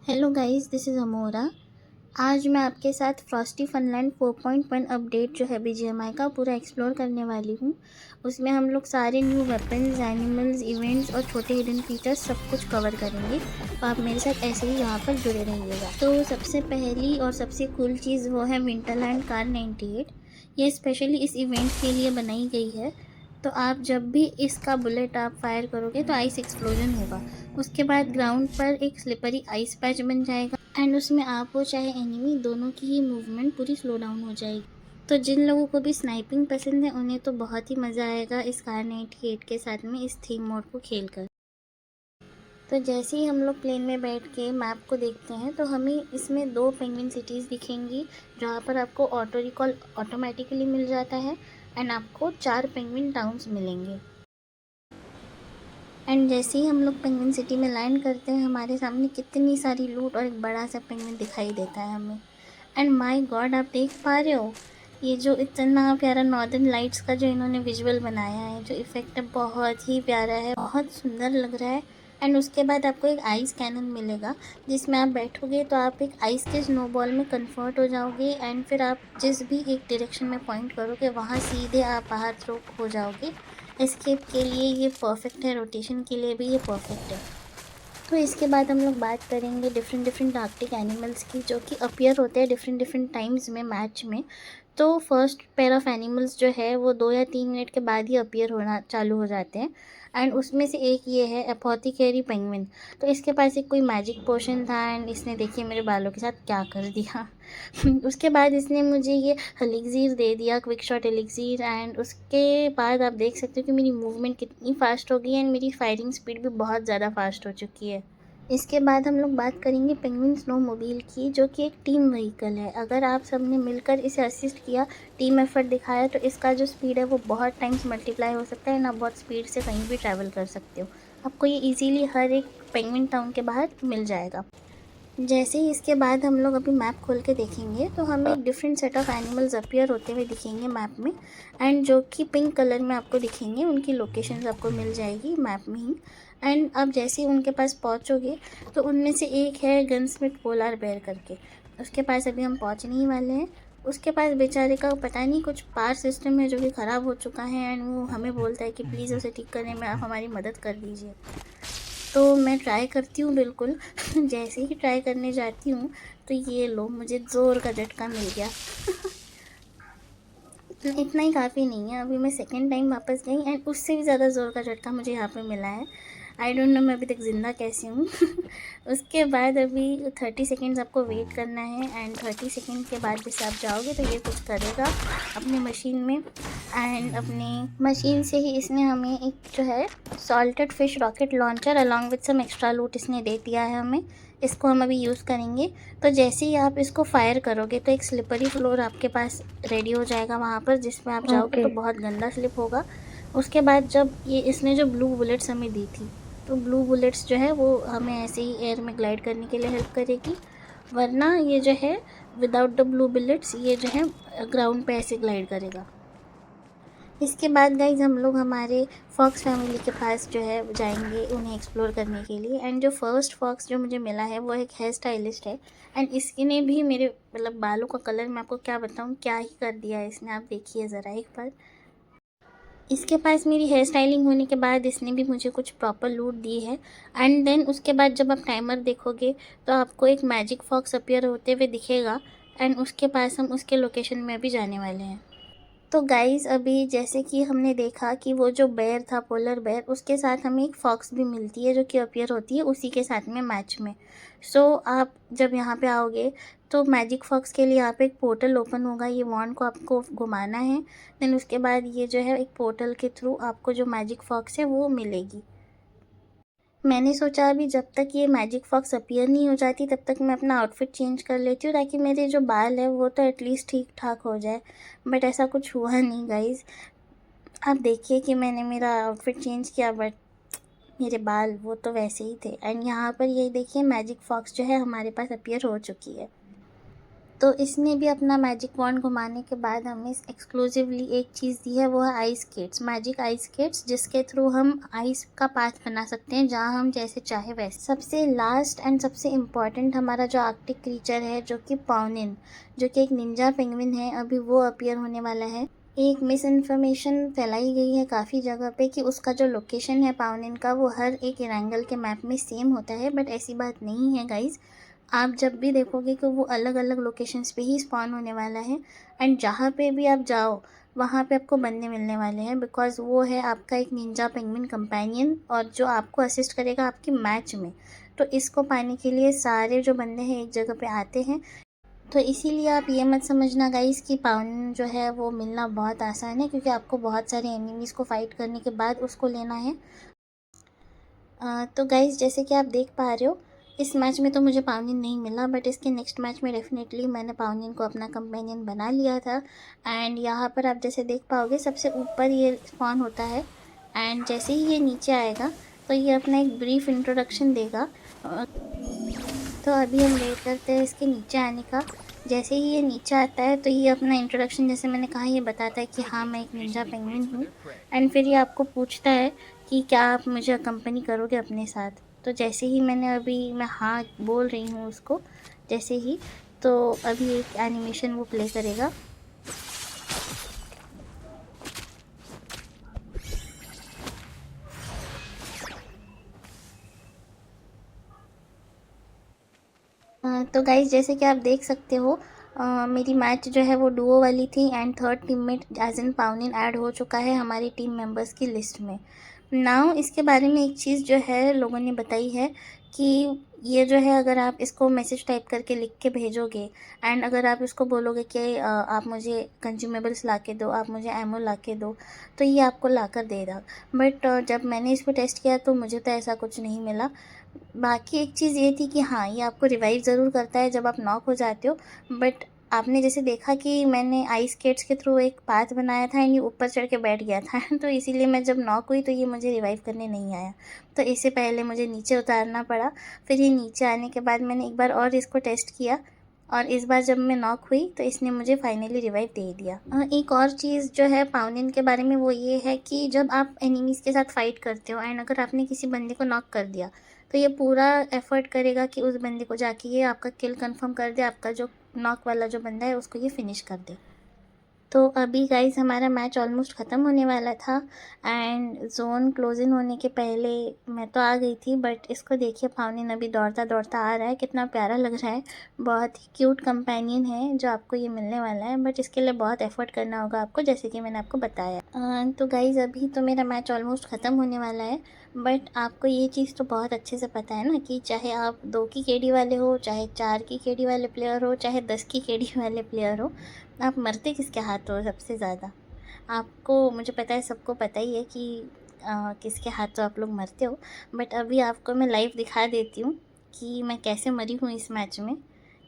Hello guys, this is अमोरा। आज मैं आपके साथ फ्रॉस्टी फनलैंड 4.1 अपडेट जो है बीजीएमआई का पूरा एक्सप्लोर करने वाली हूँ। उसमें हम लोग सारे न्यू वेपन्स, एनिमल्स, इवेंट्स और छोटे हिडन फीचर्स सब कुछ कवर करेंगे। तो आप मेरे साथ ऐसे ही यहाँ पर जुड़े रहिएगा। तो सबसे पहली और सबसे कूल चीज़ वो है विंटरलैंड कार 98। ये स्पेशली इस इवेंट के लिए बनाई गई है। तो आप जब भी इसका बुलेट आप फायर करोगे तो आइस एक्सप्लोजन होगा। उसके बाद ग्राउंड पर एक स्लिपरी आइस पैच बन जाएगा एंड उसमें आप हो चाहे एनिमी, दोनों की ही मूवमेंट पूरी स्लो डाउन हो जाएगी। तो जिन लोगों को भी स्नाइपिंग पसंद है उन्हें तो बहुत ही मज़ा आएगा इस कार 98 के साथ में इस थीम मोड को खेलकर। तो जैसे ही हम लोग प्लेन में बैठ के मैप को देखते हैं तो हमें इसमें 2 पेंगुइन सिटीज़ दिखेंगी, जहाँ पर आपको ऑटो रिकॉल ऑटोमेटिकली मिल जाता है एंड आपको 4 पेंगुइन टाउन्स मिलेंगे। एंड जैसे ही हम लोग पेंगुइन सिटी में लैंड करते हैं हमारे सामने कितनी सारी लूट और एक बड़ा सा पेंगुइन दिखाई देता है हमें। एंड माय गॉड, आप देख पा रहे हो ये जो इतना प्यारा नॉर्दर्न लाइट्स का जो इन्होंने विजुअल बनाया है, जो इफ़ेक्ट है बहुत ही प्यारा है, बहुत सुंदर लग रहा है। एंड उसके बाद आपको एक आइस कैनन मिलेगा जिसमें आप बैठोगे तो आप एक आइस के स्नोबॉल में कन्वर्ट हो जाओगे एंड फिर आप जिस भी एक डायरेक्शन में पॉइंट करोगे वहाँ सीधे आप बाहर थ्रो हो जाओगे। एस्केप के लिए ये परफेक्ट है, रोटेशन के लिए भी ये परफेक्ट है। तो इसके बाद हम लोग बात करेंगे डिफरेंट डिफरेंट आर्कटिक एनिमल्स की, जो कि अपीयर होते हैं डिफरेंट डिफरेंट टाइम्स में मैच में। तो फर्स्ट पेयर ऑफ एनिमल्स जो है वो 2 या 3 मिनट के बाद ही अपीयर होना चालू हो जाते हैं एंड उसमें से एक ये है एपोथिकेरी पेंगुइन। तो इसके पास एक कोई मैजिक पोशन था एंड इसने देखिए मेरे बालों के साथ क्या कर दिया। उसके बाद इसने मुझे ये एलिक्सीर दे दिया, क्विक शॉट एलिक्सीर। एंड उसके बाद आप देख सकते हो कि मेरी मूवमेंट कितनी फ़ास्ट हो गई एंड मेरी फायरिंग स्पीड भी बहुत ज़्यादा फास्ट हो चुकी है। इसके बाद हम लोग बात करेंगे पेंगुइन स्नोमोबाइल की, जो कि एक टीम व्हीकल है। अगर आप सब ने मिलकर इसे असिस्ट किया, टीम एफर्ट दिखाया, तो इसका जो स्पीड है वो बहुत टाइम्स मल्टीप्लाई हो सकता है एंड आप बहुत स्पीड से कहीं भी ट्रैवल कर सकते हो। आपको ये इजीली हर एक पेंगुइन टाउन के बाहर मिल जाएगा। जैसे ही इसके बाद हम लोग अभी मैप खोल के देखेंगे तो हमें एक different set of animals appear होते हुए दिखेंगे मैप में एंड जो कि पिंक कलर में आपको दिखेंगे, उनकी लोकेशंस आपको मिल जाएगी मैप में ही। एंड अब जैसे ही उनके पास पहुंचोगे तो उनमें से एक है गनस्मिथ पोलर बेयर करके, उसके पास अभी हम पहुंचने ही वाले हैं। उसके पास बेचारे का पता नहीं कुछ पावर सिस्टम है जो कि ख़राब हो चुका है एंड वो हमें बोलता है कि प्लीज़ उसे ठीक करने में आप हमारी मदद कर दीजिए। तो मैं ट्राई करती हूँ बिल्कुल। जैसे ही ट्राई करने जाती हूँ तो ये लो, मुझे ज़ोर का झटका मिल गया। इतना ही काफ़ी नहीं है, अभी मैं सेकंड टाइम वापस गई एंड उससे भी ज़्यादा ज़ोर का झटका मुझे यहाँ पे मिला है। आई डोंट नो मैं अभी तक ज़िंदा कैसी हूँ। उसके बाद अभी 30 सेकेंड्स आपको वेट करना है एंड 30 सेकेंड के बाद जैसे आप जाओगे तो ये कुछ करेगा अपनी मशीन में एंड अपनी मशीन से ही इसने हमें एक जो है salted fish rocket launcher along with some extra loot इसने दे दिया है हमें। इसको हम अभी यूज़ करेंगे। तो जैसे ही आप इसको फायर करोगे तो एक स्लिपरी फ्लोर आपके पास रेडी हो जाएगा वहाँ पर, जिसमें आप जाओगे तो बहुत गंदा स्लिप होगा। उसके बाद जब ये इसने जो ब्लू बुलेट्स हमें दी थी, तो ब्लू बुलेट्स जो है वो हमें ऐसे ही एयर में ग्लाइड करने के लिए हेल्प करेगी, वरना ये जो है विदाउट द ब्लू बुलेट्स ये जो है ग्राउंड पे ऐसे ग्लाइड करेगा। इसके बाद गाइज हम लोग हमारे फॉक्स फैमिली के पास जो है जाएंगे उन्हें एक्सप्लोर करने के लिए। एंड जो फर्स्ट फॉक्स जो मुझे मिला है वो एक हेयर स्टाइलिस्ट है एंड इसने भी मेरे मतलब बालों का कलर मैं आपको क्या बताऊँ क्या ही कर दिया है इसने, आप देखिए ज़रा एक बार। इसके पास मेरी हेयर स्टाइलिंग होने के बाद इसने भी मुझे कुछ प्रॉपर लूट दी है। एंड देन उसके बाद जब आप टाइमर देखोगे तो आपको एक मैजिक फॉक्स अपीयर होते हुए दिखेगा एंड उसके पास हम उसके लोकेशन में भी जाने वाले हैं। तो गाइज़ अभी जैसे कि हमने देखा कि वो जो बेयर था पोलर बेयर, उसके साथ हमें एक फॉक्स भी मिलती है जो कि अपीयर होती है उसी के साथ में मैच में। सो आप जब यहाँ पे आओगे तो मैजिक फॉक्स के लिए यहाँ पे एक पोर्टल ओपन होगा, ये वॉन्ड को आपको घुमाना है। देन उसके बाद ये जो है एक पोर्टल के थ्रू आपको जो मैजिक फॉक्स है वो मिलेगी। मैंने सोचा अभी जब तक ये मैजिक फॉक्स अपीयर नहीं हो जाती तब तक मैं अपना आउटफिट चेंज कर लेती हूँ ताकि मेरे जो बाल है वो तो एटलीस्ट ठीक ठाक हो जाए। बट ऐसा कुछ हुआ नहीं गाइज़। आप देखिए कि मैंने मेरा आउटफिट चेंज किया बट मेरे बाल वो तो वैसे ही थे। एंड यहाँ पर ये देखिए मैजिक फॉक्स जो है हमारे पास अपीयर हो चुकी है। तो इसने भी अपना मैजिक वॉन्ड घुमाने के बाद हमें एक्सक्लूसिवली एक चीज़ दी है, वो है ice skates, magic ice skates, जिसके थ्रू हम आइस का पाथ बना सकते हैं जहाँ हम जैसे चाहे वैसे। सबसे लास्ट एंड सबसे इम्पॉर्टेंट हमारा जो आर्कटिक क्रीचर है, जो कि पाउनिन, जो कि एक निंजा पेंगुइन है, अभी वो अपीयर होने वाला है। एक मिस इन्फॉर्मेशन फैलाई गई है काफ़ी जगह पे कि उसका जो लोकेशन है पाउनिन का, वो हर एक इरेंगल के मैप में सेम होता है, बट ऐसी बात नहीं है गाइज़। आप जब भी देखोगे कि वो अलग अलग लोकेशंस पे ही स्पॉन होने वाला है, एंड जहाँ पे भी आप जाओ वहाँ पे आपको बंदे मिलने वाले हैं, बिकॉज़ वो है आपका एक निंजा पेंगुइन कंपेनियन, और जो आपको असिस्ट करेगा आपकी मैच में। तो इसको पाने के लिए सारे जो बंदे हैं एक जगह पे आते हैं। तो इसीलिए आप ये मत समझना गाइस कि पाउन जो है वो मिलना बहुत आसान है, क्योंकि आपको बहुत सारे एनिमीज़ को फाइट करने के बाद उसको लेना है। तो गाइज़ जैसे कि आप देख पा रहे हो, इस मैच में तो मुझे पाउनिन नहीं मिला, बट इसके नेक्स्ट मैच में डेफिनेटली मैंने पाउनिन को अपना कंपेनियन बना लिया था। एंड यहाँ पर आप जैसे देख पाओगे सबसे ऊपर ये स्पॉन होता है, एंड जैसे ही ये नीचे आएगा तो ये अपना एक ब्रीफ इंट्रोडक्शन देगा। तो अभी हम वेट करते हैं इसके नीचे आने का। जैसे ही ये नीचे आता है तो ये अपना इंट्रोडक्शन, जैसे मैंने कहा, ये बताता है कि हाँ मैं एक निंजा पेंगुइन हूँ, एंड फिर ये आपको पूछता है कि क्या आप मुझे अकम्पनी करोगे अपने साथ। तो जैसे ही मैं हाँ बोल रही हूँ उसको, जैसे ही, तो अभी एक एनिमेशन वो प्ले करेगा। तो गाइज़ जैसे कि आप देख सकते हो, मेरी मैच जो है वो डुओ वाली थी, एंड थर्ड टीममेट एज इन पाउनिन ऐड हो चुका है हमारी टीम मेंबर्स की लिस्ट में। नाउ इसके बारे में एक चीज़ जो है लोगों ने बताई है कि ये जो है, अगर आप इसको मैसेज टाइप करके लिख के भेजोगे, एंड अगर आप इसको बोलोगे कि आप मुझे कंज्यूमेबल्स ला के दो, आप मुझे एमओ ला के दो, तो ये आपको ला कर देगा। बट जब मैंने इसको टेस्ट किया तो मुझे तो ऐसा कुछ नहीं मिला। बाकी एक चीज़ ये थी कि हाँ, ये आपको रिवाइव ज़रूर करता है जब आप नॉक हो जाते हो, बट आपने जैसे देखा कि मैंने आइस स्केट्स के थ्रू एक पाथ बनाया था, एंड ये ऊपर चढ़ के बैठ गया था तो इसीलिए मैं जब नॉक हुई तो ये मुझे रिवाइव करने नहीं आया। तो इससे पहले मुझे नीचे उतारना पड़ा। फिर ये नीचे आने के बाद मैंने एक बार और इसको टेस्ट किया, और इस बार जब मैं नॉक हुई तो इसने मुझे फाइनली रिवाइव दे दिया। एक और चीज़ जो है पाउनिन के बारे में, वो ये है कि जब आप एनिमीज़ के साथ फ़ाइट करते हो, एंड अगर आपने किसी बंदे को नॉक कर दिया, तो ये पूरा एफ़र्ट करेगा कि उस बंदे को जाके ये आपका किल कंफर्म कर दे, आपका जो नॉक वाला जो बंदा है उसको ये फिनिश कर दे। तो अभी गाइज़ हमारा मैच ऑलमोस्ट ख़त्म होने वाला था, एंड ज़ोन क्लोज इन होने के पहले मैं तो आ गई थी, बट इसको देखिए, पाउनिन अभी दौड़ता दौड़ता आ रहा है, कितना प्यारा लग रहा है। बहुत ही क्यूट कंपेनियन है जो आपको ये मिलने वाला है, बट इसके लिए बहुत एफ़र्ट करना होगा आपको, जैसे कि मैंने आपको बताया। तो गाइज़ अभी तो मेरा मैच ऑलमोस्ट ख़त्म होने वाला है, बट आपको ये चीज़ तो बहुत अच्छे से पता है ना कि चाहे आप 2 की केडी वाले हो, चाहे 4 की केडी वाले प्लेयर हो, चाहे 10 की केडी वाले प्लेयर हो, आप मरते किसके हाथ हो सबसे ज़्यादा? आपको, मुझे पता है, सबको पता ही है कि किसके हाथों आप लोग मरते हो, बट अभी आपको मैं लाइव दिखा देती हूँ कि मैं कैसे मरी हूँ इस मैच में।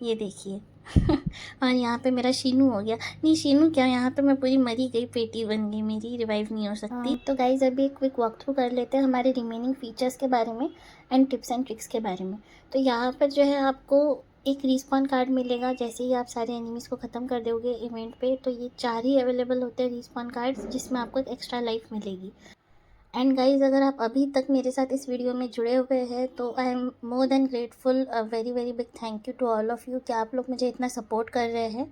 ये देखिए और यहाँ पे मेरा शीनू हो गया, नहीं शीनू क्या, यहाँ पे मैं पूरी मरी गई, पेटी बन गई मेरी, रिवाइव नहीं हो सकती। तो गाइज़ अभी एक क्विक वॉक थ्रू कर लेते हैं हमारे रिमेनिंग फीचर्स के बारे में एंड टिप्स एंड ट्रिक्स के बारे में। तो यहाँ पर जो है आपको एक रिस्पॉन कार्ड मिलेगा जैसे ही आप सारे एनिमीज़ को ख़त्म कर दोगे इवेंट पे। तो ये 4 ही अवेलेबल होते हैं रिस्पॉन कार्ड्स, जिसमें आपको एक एक्स्ट्रा लाइफ मिलेगी। एंड गाइज़ अगर आप अभी तक मेरे साथ इस वीडियो में जुड़े हुए हैं तो I am more than grateful, very very big thank you to all of you कि आप लोग मुझे इतना सपोर्ट कर रहे हैं।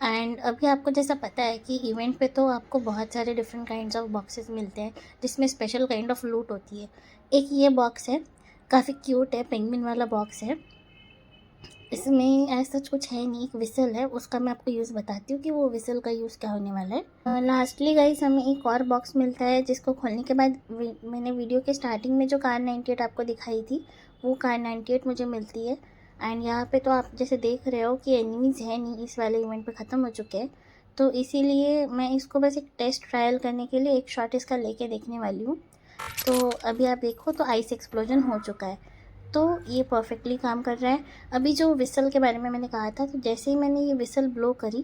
एंड अभी आपको जैसा पता है कि इवेंट पे तो आपको बहुत सारे डिफरेंट काइंड्स ऑफ बॉक्सेस मिलते हैं, जिसमें स्पेशल काइंड ऑफ लूट होती है। एक ये बॉक्स है, काफ़ी क्यूट है, पेंगुइन वाला बॉक्स है। इसमें ऐसा कुछ है नहीं, एक विसल है, उसका मैं आपको यूज़ बताती हूँ कि वो विसल का यूज़ क्या होने वाला है। लास्टली गाइस हमें एक और बॉक्स मिलता है, जिसको खोलने के बाद मैंने वीडियो के स्टार्टिंग में जो कार 98 आपको दिखाई थी, वो कार 98 मुझे मिलती है। एंड यहाँ पे तो आप जैसे देख रहे हो कि एनिमीज़ है नहीं, इस वाले इवेंट पे ख़त्म हो चुके हैं, तो इसीलिए मैं इसको बस एक टेस्ट ट्रायल करने के लिए एक शॉट इसका लेके देखने वाली हूँ। तो अभी आप देखो तो आइस एक्सप्लोजन हो चुका है, तो ये परफेक्टली काम कर रहा है। अभी जो विसल के बारे में मैंने कहा था, तो जैसे ही मैंने ये विसल ब्लो करी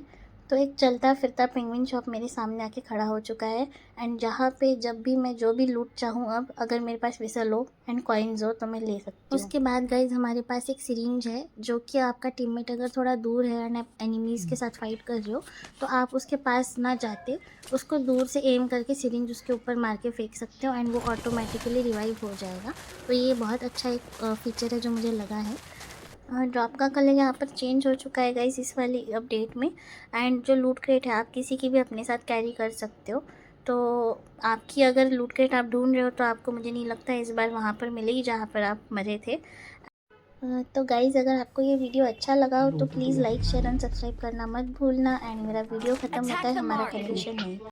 तो एक चलता फिरता पेंगुइन शॉप मेरे सामने आके खड़ा हो चुका है। एंड जहाँ पे जब भी मैं जो भी लूट चाहूँ, अब अगर मेरे पास विसल हो एंड कॉइन्स हो तो मैं ले सकती हूँ। उसके बाद गाइज हमारे पास एक सिरिंज है, जो कि आपका टीममेट अगर थोड़ा दूर है एंड आप एनिमीज़ के साथ फाइट कर रहे हो तो आप उसके पास ना जाते उसको दूर से एम करके सिरिंज उसके ऊपर मार के फेंक सकते हो एंड वो ऑटोमेटिकली रिवाइव हो जाएगा। तो ये बहुत अच्छा एक फीचर है जो मुझे लगा है। ड्रॉप का कलर यहाँ पर चेंज हो चुका है गाइस इस वाली अपडेट में। एंड जो लूट क्रेट है आप किसी की भी अपने साथ कैरी कर सकते हो। तो आपकी अगर लूट क्रेट आप ढूंढ रहे हो तो आपको, मुझे नहीं लगता इस बार वहाँ पर मिलेगी जहाँ पर आप मरे थे। तो गाइज़ अगर आपको ये वीडियो अच्छा लगा हो तो please like share and subscribe करना मत भूलना। एंड मेरा वीडियो ख़त्म होता है हमारा कंडीशन नहीं।